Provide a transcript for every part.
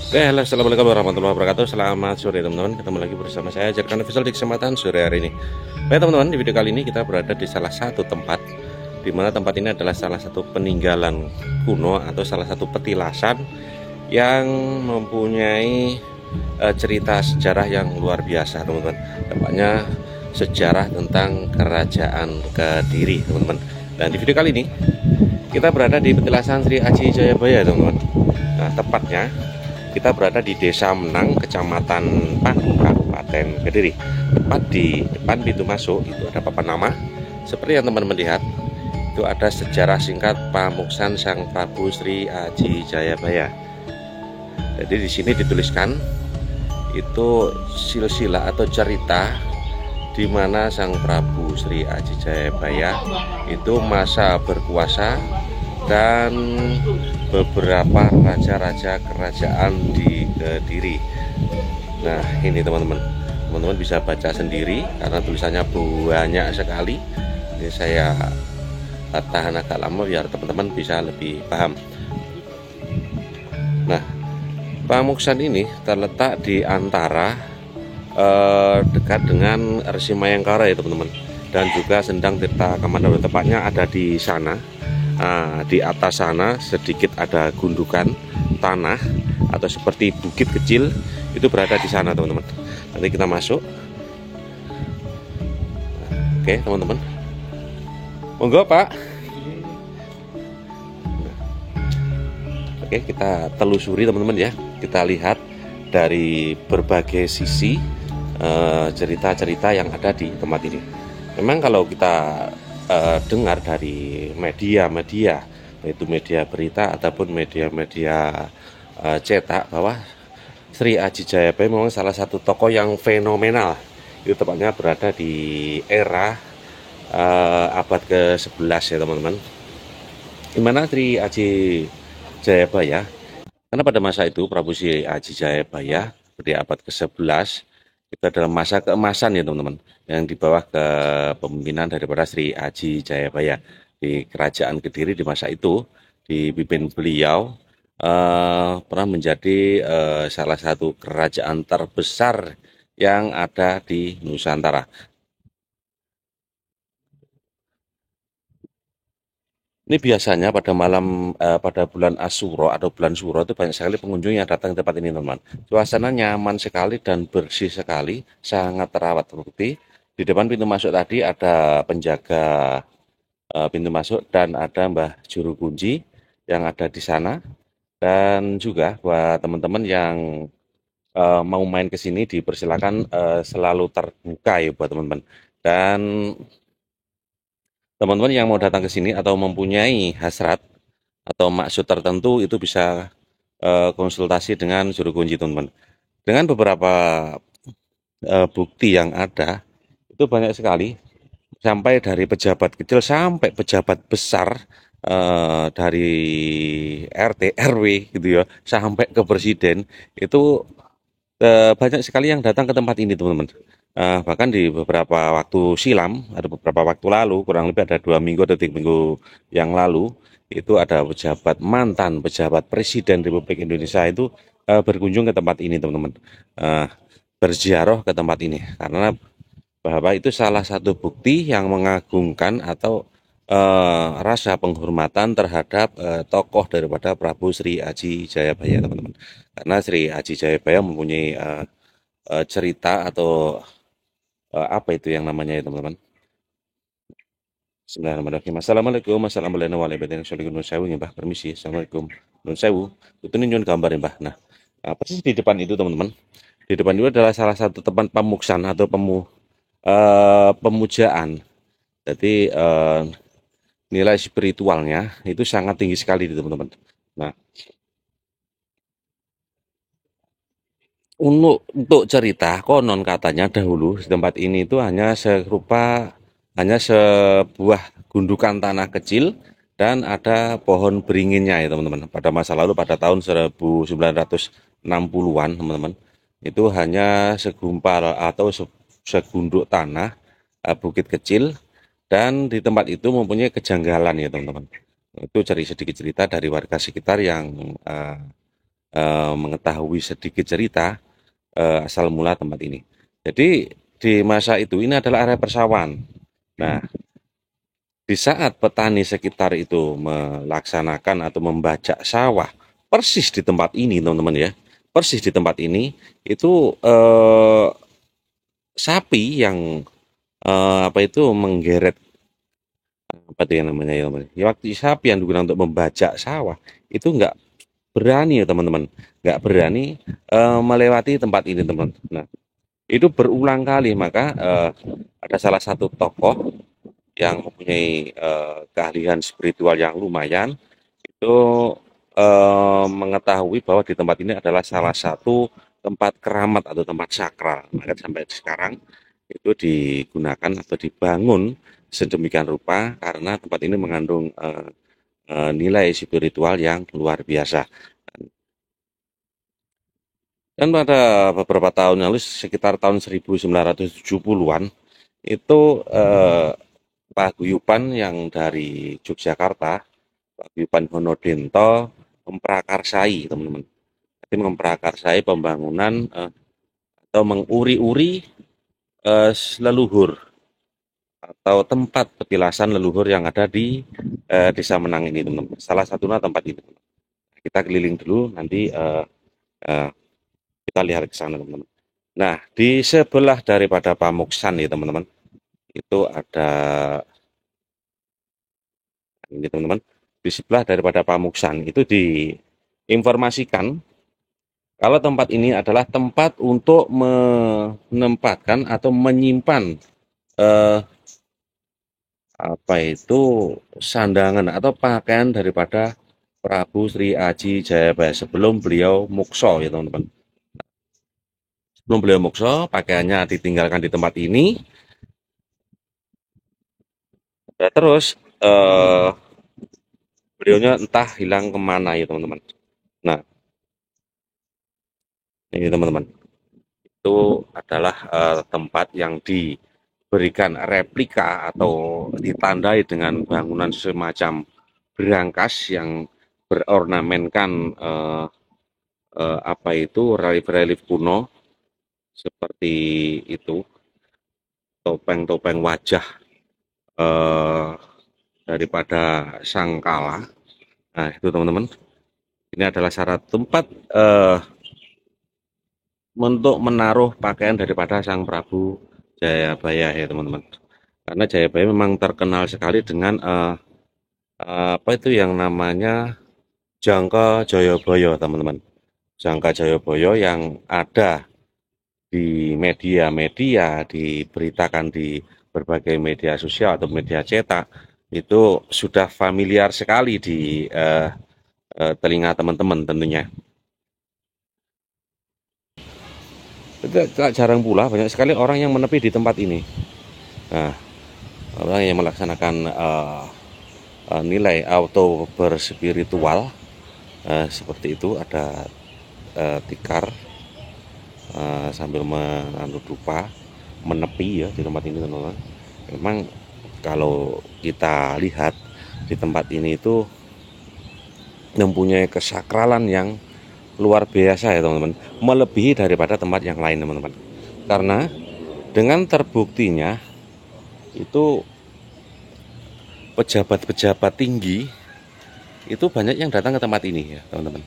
Oke, halo, assalamualaikum warahmatullahi wabarakatuh. Selamat sore teman-teman. Ketemu lagi bersama saya Jarkan Official di kesempatan sore hari ini. Baik teman-teman, di video kali ini kita berada di salah satu tempat, di mana tempat ini adalah salah satu peninggalan kuno atau salah satu petilasan yang mempunyai cerita sejarah yang luar biasa teman-teman. Tepatnya sejarah tentang kerajaan Kediri teman-teman. Dan di video kali ini kita berada di petilasan Sri Aji Jayabaya teman-teman. Nah, tepatnya kita berada di Desa Menang, Kecamatan Padu, Kabupaten Kediri. Tepat di depan pintu masuk itu ada papan nama. Seperti yang teman-teman lihat, itu ada sejarah singkat Pamuksan Sang Prabu Sri Aji Jayabaya. Jadi di sini dituliskan itu silsilah atau cerita di mana Sang Prabu Sri Aji Jayabaya itu masa berkuasa dan beberapa raja-raja kerajaan di Kediri. Nah, ini teman-teman bisa baca sendiri karena tulisannya banyak sekali. Ini saya tahan agak lama biar teman-teman bisa lebih paham. Nah, Pamuksan ini terletak di antara dekat dengan Resi Mayangkara ya teman-teman, dan juga Sendang Tirta Kamandanu. Tepatnya ada di sana. Nah, di atas sana sedikit ada gundukan tanah atau seperti bukit kecil, itu berada di sana teman-teman. Nanti kita masuk. Oke teman-teman, monggo Pak. Oke, kita telusuri teman-teman ya. Kita lihat dari berbagai sisi cerita-cerita yang ada di tempat ini. Memang kalau kita dengar dari media-media, yaitu media berita ataupun media-media cetak, bahwa Sri Aji Jayabaya memang salah satu tokoh yang fenomenal. Itu tepatnya berada di era abad ke-11 ya teman-teman. Dimana Sri Aji Jayabaya, karena pada masa itu Prabu Sri Aji Jayabaya di abad ke-11 itu adalah masa keemasan ya teman-teman, yang di bawah kepemimpinan daripada Sri Aji Jayabaya di kerajaan Kediri. Di masa itu dipimpin beliau pernah menjadi salah satu kerajaan terbesar yang ada di Nusantara. Ini biasanya pada malam pada bulan Asyura atau bulan Suro itu banyak sekali pengunjung yang datang ke tempat ini teman-teman. Suasana nyaman sekali dan bersih sekali, sangat terawat. Terbukti di depan pintu masuk tadi ada penjaga pintu masuk dan ada Mbah Juru Kunci yang ada di sana. Dan juga buat teman-teman yang mau main ke sini dipersilakan, selalu terbuka ya buat teman-teman. Dan teman-teman yang mau datang ke sini atau mempunyai hasrat atau maksud tertentu itu bisa konsultasi dengan juru kunci teman-teman. Dengan beberapa bukti yang ada, itu banyak sekali, sampai dari pejabat kecil sampai pejabat besar, dari RT RW gitu ya, sampai ke presiden, itu banyak sekali yang datang ke tempat ini teman-teman. Bahkan di beberapa waktu silam, ada beberapa waktu lalu, kurang lebih ada 2 minggu atau 3 minggu yang lalu, itu ada mantan pejabat presiden Republik Indonesia itu berkunjung ke tempat ini teman-teman, berziarah ke tempat ini, karena bahwa itu salah satu bukti yang mengagungkan atau rasa penghormatan terhadap tokoh daripada Prabu Sri Aji Jayabaya teman-teman. Karena Sri Aji Jayabaya mempunyai cerita atau apa itu yang namanya ya teman-teman. Bismillahirrahmanirrahim. Assalamualaikum. Assalamualaikum warahmatullahi wabarakatuh. Mbah, permisi. Assalamualaikum. Nun sewu. Itu nyun gambar ya, Mbah. Nah, persis di depan itu teman-teman. Di depan itu adalah salah satu tempat pamuksan atau pemujaan. Jadi nilai spiritualnya itu sangat tinggi sekali teman-teman. Nah, untuk cerita konon katanya dahulu di tempat ini itu hanya sebuah gundukan tanah kecil dan ada pohon beringinnya ya teman-teman. Pada masa lalu pada tahun 1960-an teman-teman, itu hanya segumpal atau segunduk tanah, bukit kecil, dan di tempat itu mempunyai kejanggalan ya teman-teman. Itu sedikit cerita dari warga sekitar yang mengetahui sedikit cerita asal mula tempat ini. Jadi di masa itu ini adalah area persawahan. Nah, di saat petani sekitar itu melaksanakan atau membajak sawah persis di tempat ini, teman-teman ya, persis di tempat ini itu sapi yang apa itu menggeret apa itu yang namanya ya, ya waktu sapi yang digunakan untuk membajak sawah itu nggak berani ya teman-teman, nggak berani melewati tempat ini teman-teman. Nah, itu berulang kali, maka ada salah satu tokoh yang mempunyai keahlian spiritual yang lumayan itu mengetahui bahwa di tempat ini adalah salah satu tempat keramat atau tempat sakral. Maka sampai sekarang itu digunakan atau dibangun sedemikian rupa karena tempat ini mengandung nilai spiritual yang luar biasa. Dan pada beberapa tahun lalu, sekitar tahun 1970-an, itu paguyuban yang dari Yogyakarta, paguyuban Honodento, memprakarsai, teman-teman. Jadi memprakarsai pembangunan atau menguri-uri leluhur atau tempat petilasan leluhur yang ada di Desa Menang ini, teman-teman. Salah satunya tempat ini. Kita keliling dulu, nanti kita lihat ke sana, teman-teman. Nah, di sebelah daripada Pamuksan nih, teman-teman, itu ada ini, teman-teman. Di sebelah daripada Pamuksan itu diinformasikan kalau tempat ini adalah tempat untuk menempatkan atau menyimpan apa itu sandangan atau pakaian daripada Prabu Sri Aji Jayabaya sebelum beliau mukso ya teman-teman. Sebelum beliau mukso, pakaiannya ditinggalkan di tempat ini. Ya, terus beliaunya entah hilang kemana ya teman-teman. Nah, ini teman-teman, itu adalah tempat yang diberikan replika atau ditandai dengan bangunan semacam berangkas yang berornamenkan apa itu relief-relief kuno seperti itu, topeng-topeng wajah daripada sangkala. Nah, itu teman-teman, ini adalah syarat tempat untuk menaruh pakaian daripada Sang Prabu Jayabaya ya teman-teman. Karena Jayabaya memang terkenal sekali dengan apa itu yang namanya Jangka Jayabaya teman-teman. Jangka Jayabaya yang ada di media-media, diberitakan di berbagai media sosial atau media cetak, itu sudah familiar sekali di telinga teman-teman tentunya. Tidak jarang pula banyak sekali orang yang menepi di tempat ini. Nah, orang yang melaksanakan nilai auto berspiritual seperti itu, ada tikar sambil menandu dupa, menepi ya di tempat ini teman-teman. Memang kalau kita lihat di tempat ini itu mempunyai kesakralan yang luar biasa ya teman-teman, melebihi daripada tempat yang lain teman-teman. Karena dengan terbuktinya itu pejabat-pejabat tinggi itu banyak yang datang ke tempat ini ya teman-teman.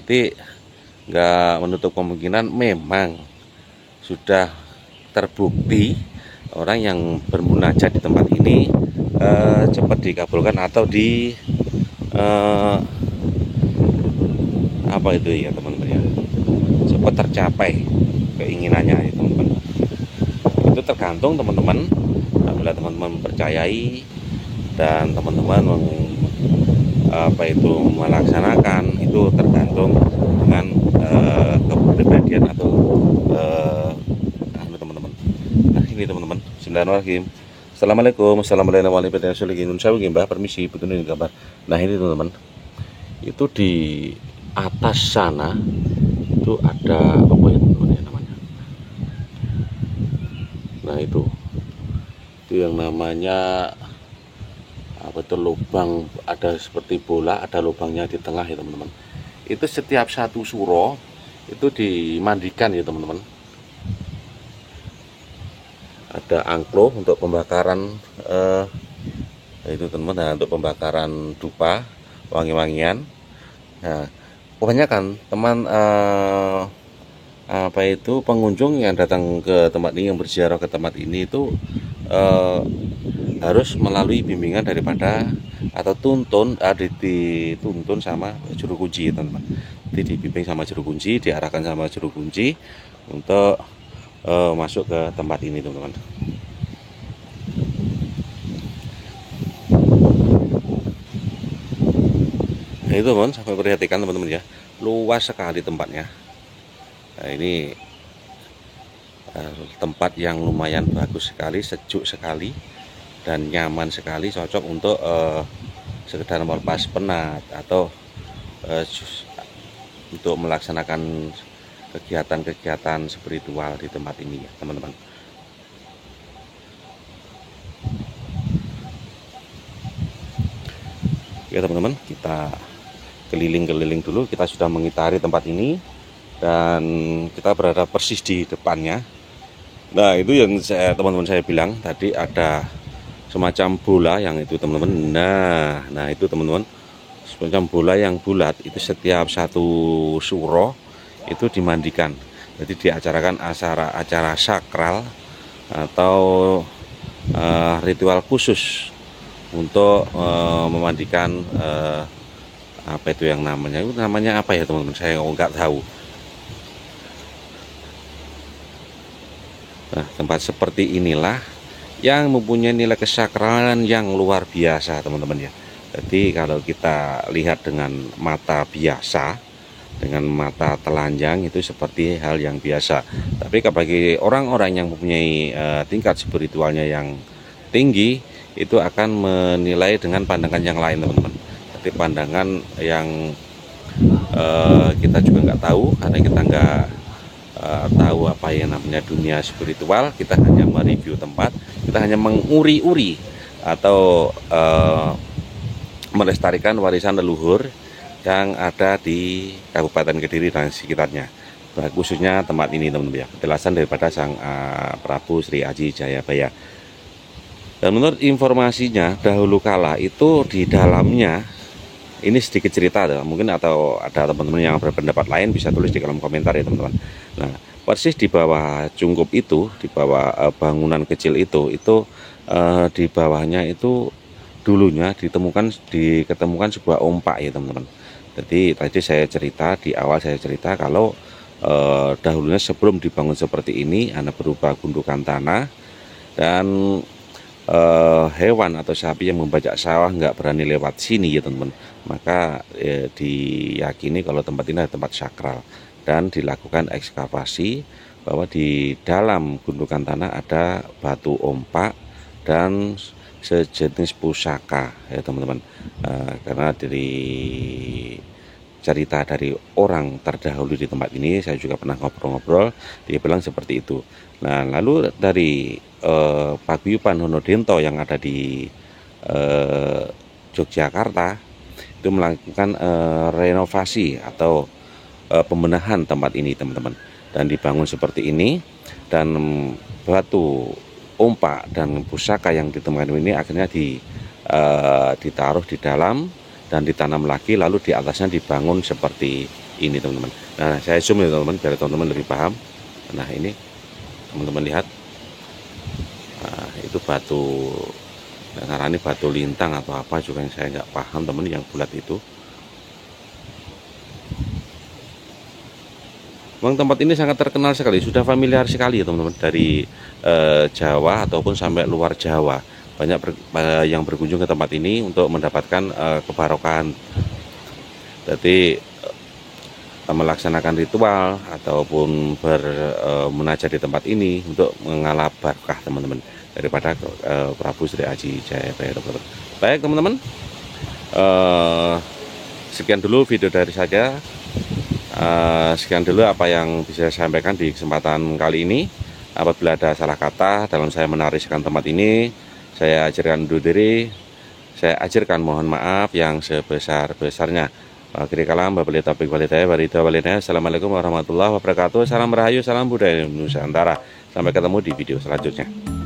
Jadi nggak menutup kemungkinan memang sudah terbukti orang yang bermunajat di tempat ini cepat dikabulkan atau di apa itu ya teman-teman ya, cepat tercapai keinginannya ya teman-teman. Itu tergantung teman-teman, apabila teman-teman percayai dan teman-teman apa itu melaksanakan, itu tergantung dengan kepribadian atau teman-teman. Nah ini teman-teman, bismillahirrahmanirrahim. Assalamualaikum, assalamualaikum warahmatullahi wabarakatuh. Permisi, betul ini gambar. Nah ini teman-teman, itu di atas sana itu ada apa ya teman-teman ya namanya. Nah itu yang namanya apa itu lubang, ada seperti bola, ada lubangnya di tengah ya teman-teman. itu setiap satu suro itu dimandikan ya teman-teman. Ada angklo untuk pembakaran itu teman-teman, nah, untuk pembakaran dupa, wangi-wangian. Nah, kebanyakan teman apa itu pengunjung yang datang ke tempat ini, yang berziarah ke tempat ini itu harus melalui bimbingan daripada atau dituntun sama juru kunci teman-teman. Jadi dibimbing sama juru kunci, diarahkan sama juru kunci untuk masuk ke tempat ini teman-teman. Nah, itu teman, sampai perhatikan teman-teman ya, luas sekali tempatnya. Nah, ini tempat yang lumayan bagus sekali, sejuk sekali dan nyaman sekali, cocok untuk sekedar melepas penat atau untuk melaksanakan kegiatan-kegiatan spiritual di tempat ini ya teman-teman. Oke teman-teman, kita keliling-keliling dulu. Kita sudah mengitari tempat ini dan kita berada persis di depannya. Nah, itu yang teman-teman saya bilang tadi, ada semacam bola yang itu teman-teman. Nah itu teman-teman, semacam bola yang bulat itu setiap satu suro itu dimandikan. Jadi diacarakan acara sakral atau ritual khusus untuk memandikan apa itu yang namanya apa ya teman-teman, saya nggak tahu. Nah, tempat seperti inilah yang mempunyai nilai kesakralan yang luar biasa teman-teman ya. Jadi kalau kita lihat dengan mata biasa, dengan mata telanjang itu seperti hal yang biasa. Tapi bagi orang-orang yang mempunyai tingkat spiritualnya yang tinggi, itu akan menilai dengan pandangan yang lain teman-teman. Jadi pandangan yang kita juga nggak tahu, karena kita nggak tahu apa yang namanya dunia spiritual. Kita hanya mereview tempat, kita hanya menguri-uri atau melestarikan warisan leluhur yang ada di Kabupaten Kediri dan sekitarnya. Nah, khususnya tempat ini teman-teman ya, penjelasan daripada Sang Prabu Sri Aji Jayabaya. Dan menurut informasinya dahulu kala itu di dalamnya, ini sedikit cerita mungkin, atau ada teman-teman yang berpendapat lain bisa tulis di kolom komentar ya teman-teman. Nah, persis di bawah cungkup itu, di bawah bangunan kecil itu di bawahnya itu dulunya diketemukan sebuah ompak ya teman-teman. Jadi tadi saya cerita di awal, saya cerita kalau dahulunya sebelum dibangun seperti ini, ada berupa gundukan tanah dan hewan atau sapi yang membajak sawah nggak berani lewat sini ya teman-teman. Maka diyakini kalau tempat ini adalah tempat sakral, dan dilakukan ekskavasi bahwa di dalam gundukan tanah ada batu ompak dan sejenis pusaka ya teman-teman. Karena dari cerita dari orang terdahulu di tempat ini, saya juga pernah ngobrol-ngobrol, dia bilang seperti itu. Nah, lalu dari Paguyuban Honodento yang ada di Yogyakarta itu melakukan renovasi atau pembenahan tempat ini teman-teman, dan dibangun seperti ini, dan batu ompak dan pusaka yang ditemukan ini akhirnya ditaruh di dalam dan ditanam lagi, lalu di atasnya dibangun seperti ini teman-teman. Nah, saya zoom ya teman-teman biar teman-teman lebih paham. Nah, ini teman-teman lihat, nah, itu batu, karena ini batu lintang atau apa juga yang saya nggak paham teman, yang bulat itu. Memang tempat ini sangat terkenal sekali, sudah familiar sekali ya teman-teman, dari Jawa ataupun sampai luar Jawa. Banyak yang berkunjung ke tempat ini untuk mendapatkan kebarokahan. Jadi melaksanakan ritual ataupun bermunajat di tempat ini untuk mengalah barokah teman-teman daripada Prabu Sri Aji Jayabaya teman-teman. Baik teman-teman, sekian dulu video dari saya. Sekian dulu apa yang bisa saya sampaikan di kesempatan kali ini. Apabila ada salah kata dalam saya menariskan tempat ini, saya ajarkan undur diri, saya ajarkan mohon maaf yang sebesar-besarnya. Akhirnya kalam, babali topik walidaya, warida walidaya. Assalamualaikum warahmatullahi wabarakatuh. Salam Rahayu, salam budaya Nusantara. Sampai ketemu di video selanjutnya.